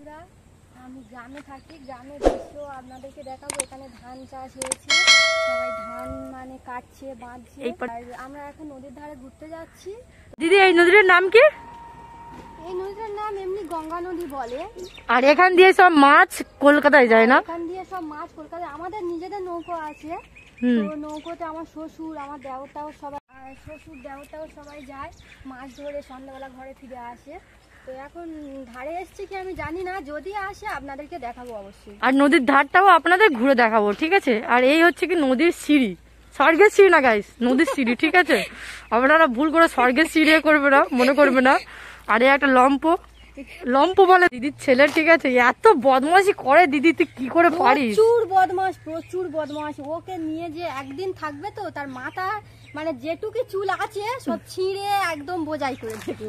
বন্ধুরা, আমি গ্রামে থাকি। গ্রামের দৃশ্য আপনাদেরকে দেখাবো। এখানে ধান চাষ হয়েছে, সবাই ধান মানে কাটছে, বাঁধছে। আর আমরা এখন নদীর ধারে ঘুরতে যাচ্ছি। দিদি, এই নদীর নাম কি? এই নদীটার নাম এমনি গঙ্গা নদী বলে। আর এখান দিয়ে সব মাছ কলকাতায় যায় না? এখান দিয়ে সব মাছ কলকাতায়। আমাদের নিজেদের নৌকো আছে, তো নৌকোতে আমার শ্বশুর, আমার দেওরটাও সবাই, শ্বশুর দেওরটাও সবাই যায় মাছ ধরে, সন্ধ্যাবেলা ঘরে ফিরে আসে। তো এখন ধারে এসছি কি আমি জানি না, যদি আসে আপনাদেরকে দেখাবো অবশ্যই। আর নদীর ধারটাও আপনাদের ঘুরে দেখাবো, ঠিক আছে? আর এই হচ্ছে কি নদীর সিঁড়ি, স্বর্গের সিঁড়ি না গাইস, নদীর সিঁড়ি, ঠিক আছে? আপনারা ভুল করে স্বর্গের সিঁড়ি করবে না, মনে করবে না। আর এই একটা লম্প বলে দিদির ছেলে, ঠিক আছে? এত বদমাশি করে দিদি, তুই কি করে পারিস? প্রচুর বদমাশ। ওকে নিয়ে যে একদিন থাকবে তো তার মাথা মানে যেটুকু চুল আছে সব ছিঁড়ে একদম বোঝাই করে দেবে।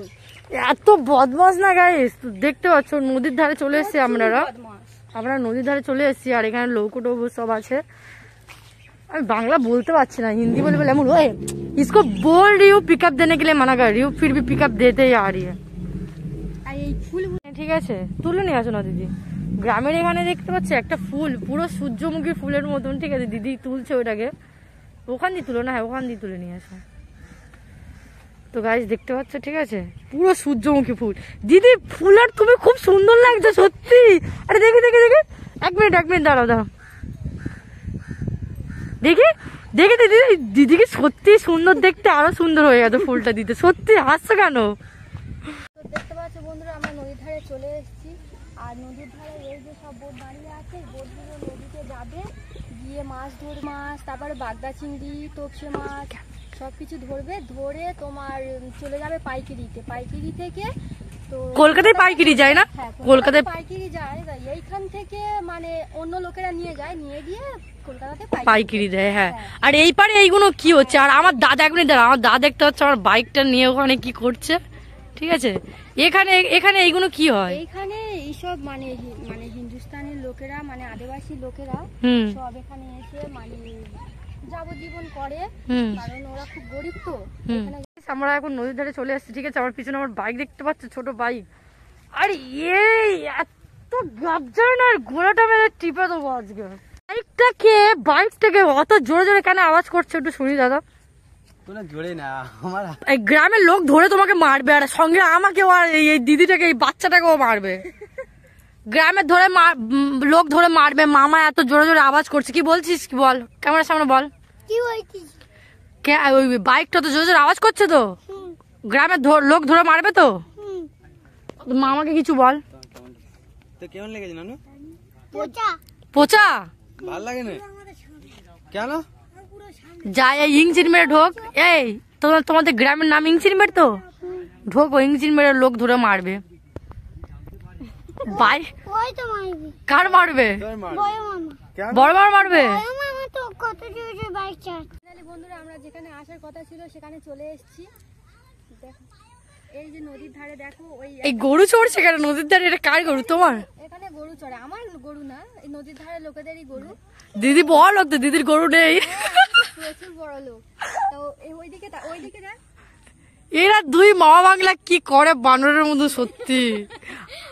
এত বদমাশ না গাইস, দেখতে পাচ্ছ নদীর ধারে চলে এসেছি আমরা নদীর ধারে চলে এসেছি। আর এখানে লৌকো টৌকো সব আছে। আমি বাংলা বলতে পারছি না, হিন্দি বলে বলে এমন ওই इसको बोल रही हूँ पिकअप देने के लिए मना कर रही हूँ, फिर भी पिकअप देते ही आ रही है। আর এই ফুল ঠিক আছে, তুলে নিয়ে আসো না দিদি। গ্রামের এখানে দেখতে পাচ্ছি একটা ফুল, পুরো সূর্যমুখী ফুলের মতন, ঠিক আছে? দিদি তুলছে ওটাকে, ওখান দিয়ে তুলো না, হ্যাঁ ওখান দিয়ে তুলে নিয়ে আসো। তো গাইস দেখতে পাচ্ছ, ঠিক আছে? পুরো সূর্যমুখী ফুল। দিদি ফুলের তুমি খুব সুন্দর লাগছে সত্যি। আরে দেখি দেখি দেখি, এক মিনিট দাঁড়াও। দেখি দিদি, দিদিকে সত্যি সুন্দর দেখতে, আরো সুন্দর হয়ে গেছে ফুলটা দিতে। সত্যি হাসছো কেন? তো দেখতে পাচ্ছ বন্ধুরা, আমরা নদীর ধারে চলে এসেছি। আর নদীর ধারে এই যে সব বোট দাঁড়িয়ে আছে, বোটগুলো নদীতে যাবে, গিয়ে মাছ তারপরে বাগদা চিংড়ি, তোপসে মাছ সবকিছু ধরে তোমার চলে যাবে পাইকারিতে। পাইকারি থেকে তো কলকাতায় পাইকারি যায় না? হ্যাঁ, কলকাতায় পাইকারি যায়। এইখান থেকে মানে অন্য লোকেরা নিয়ে গিয়ে কলকাতাতে পাইকারি দেয়। হ্যাঁ, আর এই পারে এইগুলো কি হচ্ছে? আর আমার দাদা আমার দাদা দেখতে হচ্ছে আমার বাইকটা নিয়ে ওখানে কি করছে, ঠিক আছে? এখানে এইগুলো কি হয়? এইখানে এইসব মানে হিন্দুস্তানের লোকেরা, মানে আদিবাসী লোকেরা সব এখানে এসে মানে যাবজ্জীবন করে, কারণ ওরা খুব গরিব। তো আমরা এখন নদীর ধারে চলে আসছি, ঠিক আছে? আমার পিছনে আমার বাইক দেখতে পাচ্ছ, ছোট বাইক। আর এই এত গাবজান আর ঘোড়াটা মেরে টিপে দেবো আজকে। বাইকটাকে অত জোরে জোরে কেন আওয়াজ করছে একটু শুনি দাদা। এই গ্রামের লোক ধরে তোমাকে মারবে, আর সঙ্গে আমাকেও, আর এই দিদিটাকে, এই বাচ্চাটাকেও মারবে। গ্রামের লোক ধরে মারবে। মামা এত জোরে জোরে আওয়াজ করছে, কি বলছিস? কি বল, ক্যামেরার সামনে বল কি বলছিস। ওই বাইকটা তো জোরে জোরে আওয়াজ করছে, তো গ্রামের লোক ধরে মারবে তো। মামাকে কিছু বল। কেমন লেগেছে নানু? পোচা ভাল লাগে না কেন? যাই ইঞ্জিন মেরে ঢোক। এই তোমাদের গ্রামের নাম ইঞ্জিন মেরে, তো ঢোকো, ইঞ্জিন মেরে লোক ধরে মারবে। কার মারবে? বড় মারবে। বন্ধুরা, আমরা যেখানে আসার কথা ছিল সেখানে চলে এসেছি। এই যে নদীর ধারে দেখো, এই গরু চড়ছে কেন নদীর ধারে? এটা কার গরু? তোমার? এখানে গরু চড়ে, আমার গরু না, এই নদীর ধারে লোকেদেরই গরু। দিদি বড় লোক তো, দিদির গরু নেই। প্রচুর বড় লোক। তো ওইদিকে দেখ, এরা দুই মামা বাংলা কি করে বানরের মতো, সত্যি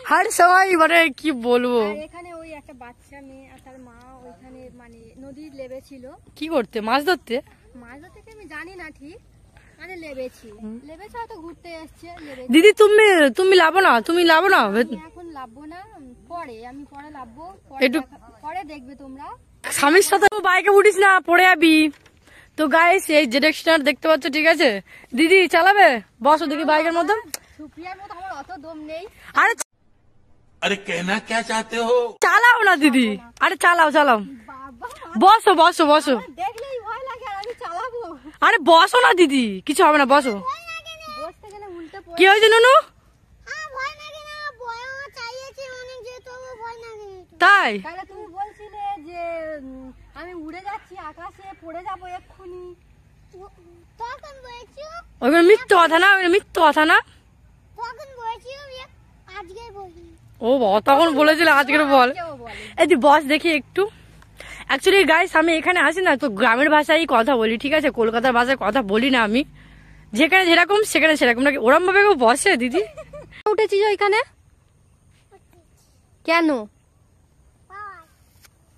হার সময় মানে কি বলবো। এখানে ওই একটা বাচ্চা মেয়ে আর তার মা ওইখানে মানে নদীর লেবে ছিল। কি করতে? মাছ ধরতে কি আমি জানি না ঠিক, মানে লেবেছে হয়তো ঘুরতে এসছে। দিদি তুমি লাভো না, এখন লাভবো না, আমি পরে লাভবো, পরে দেখবে তোমরা। স্বামীর সাথে বাইকে উঠিস না, পড়ে যাবি। তো গাইস, এই জেডেক্সটার দেখতে পাচ্ছ, ঠিক আছে? দিদি চালাবে, বসো দেখি বাইকের মধ্যে। সুপ্রিয়ার মতো আমার অত দম নেই। আরে कहना क्या चाहते हो? চালাও না দিদি, আরে চালাও। বসো। দেখলেই ভয় লাগে, আর আমি চালাবো? আরে বসো না দিদি, কিছু হবে না, বসো। বসতে গেলে উল্টে পড়ে। কি হয়েছে নুনু? তাই তুমি বলছিলে যে আমি উড়ে যাচ্ছি আকাশে, পড়ে যাবো এক্ষুনি। ওইগুলো মিথ্যে কথা না, ও তখন বলেছিল আজকের বল। এই তুই বস দেখি একটু। অ্যাকচুয়ালি গাইস, আমি এখানে আসি না তো গ্রামের ভাষায় কথা বলি, ঠিক আছে? কলকাতার ভাষায় কথা বলি না আমি। যেখানে যেরকম সেখানে সেরকম নাকি ওরম ভাবে কেউ বসে? দিদি উঠেছি ওইখানে, কেন?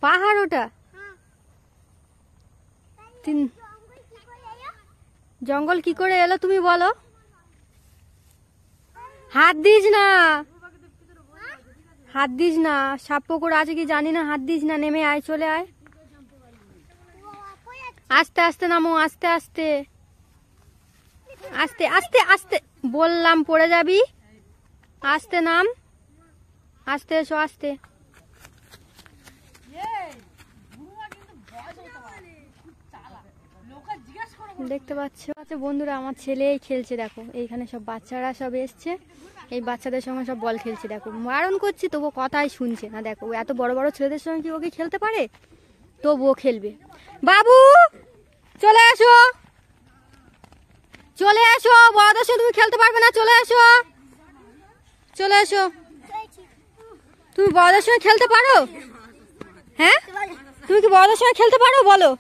পাহাড় ওটা? জঙ্গল কি করে এলো তুমি বলো? হাত দিস না, হাত দিস না, সাপ পুকুর আছে কি জানি না, হাত দিস না, নেমে আয়, চলে আয়, আস্তে আস্তে নামো, আস্তে আস্তে আস্তে আস্তে আস্তে বললাম, পড়ে যাবি, আস্তে নাম, আস্তে এসো, আস্তে। দেখতে পাচ্ছ বন্ধুরা, আমার ছেলেই খেলছে, দেখো এইখানে সব বাচ্চারা সব এসছে, এই বাচ্চাদের সঙ্গে সব বল খেলছে, দেখো বারণ করছি তবু কথাই শুনছে না, দেখো এত বড় বড় ছেলেদের সঙ্গে কি ওকে খেলতে পারে, তবুও খেলবে। বাবু চলে এসো, চলে এসো, বড়দের সঙ্গে তুমি খেলতে পারবে না, চলে এসো, চলে এসো। তুমি বড়দের সঙ্গে খেলতে পারো? হ্যাঁ, তুমি কি বড়দের সঙ্গে খেলতে পারো বলো?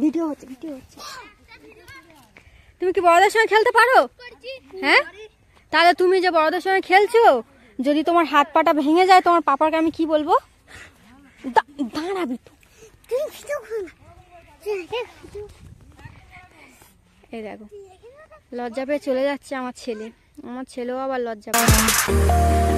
ভিডিও হচ্ছে, ভিডিও হচ্ছে। তুমি কি বড়দের সঙ্গে খেলতে পারো? হ্যাঁ, তাহলে তুমি যে বড়দের সঙ্গে খেলছো, যদি তোমার হাত পাটা ভেঙে যায়, তোমার পাপাকে আমি কি বলবো? দাঁড়াবি তো, এই দেখো লজ্জা পেয়ে চলে যাচ্ছে আমার ছেলে, আমার ছেলেও আবার লজ্জা পেয়ে।